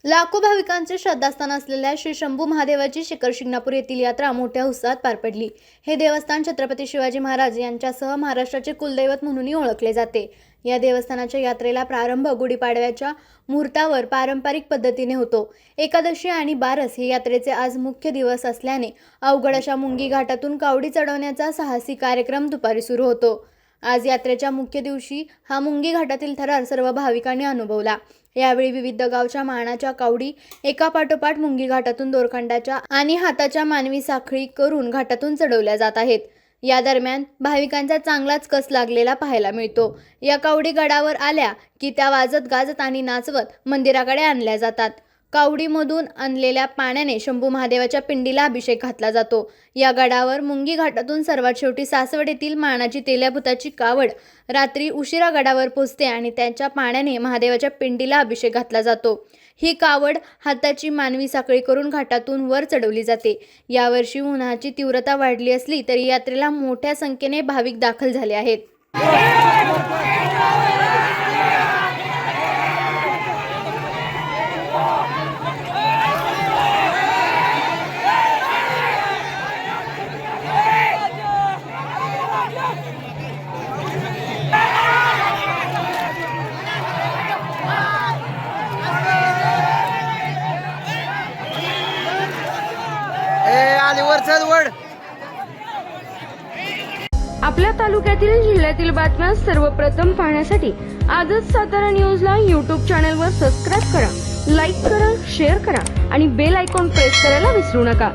लाखो भाविकांचे श्रद्धास्थान असलेल्या श्री शंभू महादेवाची शिखर शिंगणापूर येथील यात्रा मोठ्या उत्साहात पार पडली। हे देवस्थान छत्रपती शिवाजी महाराज यांच्यासह महाराष्ट्राचे कुलदैवत म्हणूनही ओळखले जाते। या देवस्थानाच्या यात्रेला प्रारंभ गुढीपाडव्याच्या मुहूर्तावर पारंपरिक पद्धतीने होतो। एकादशी आणि बारस हे यात्रेचे आज मुख्य दिवस असल्याने अवघड अशा मुंगी घाटातून कावडी चढवण्याचा साहसी कार्यक्रम दुपारी सुरू होतो। आज यात्रेच्या मुख्य दिवशी हा मुंगी घाटातील थरार सर्व भाविकांनी अनुभवला। यावेळी विविध गावच्या मानाच्या कावडी एकापाठोपाठ मुंगी घाटातून दोरखंडाच्या आणि हाताच्या मानवी साखळी करून घाटातून चढवल्या जात आहेत। या दरम्यान भाविकांचा चांगलाच कस लागलेला पाहायला मिळतो। या कावडी गडावर आल्या की त्या वाजत गाजत आणि नाचवत मंदिराकडे आणल्या जातात। कावडीमधून आणलेल्या पाण्याने शंभू महादेवाच्या पिंडीला अभिषेक घातला जातो। या गडावर मुंगी घाटातून सर्वात शेवटी सासवड येथील मानाची तेल्याभूताची कावड रात्री उशिरा गडावर पोहोचते आणि त्याच्या पाण्याने महादेवाच्या पिंडीला अभिषेक घातला जातो। ही कावड हाताची मानवी साखळी करून घाटातून वर चढवली जाते। यावर्षी उन्हाची तीव्रता वाढली असली तरी यात्रेला मोठ्या संख्येने भाविक दाखल झाले आहेत। आपल्या तालुक्यातील जिल्ह्यातील बातम्या सर्वप्रथम पाहण्यासाठी आजच सातारा न्यूजला YouTube चॅनलवर सबस्क्राईब करा, लाईक करा, शेअर करा आणि बेल आयकॉन प्रेस करायला विसरू नका।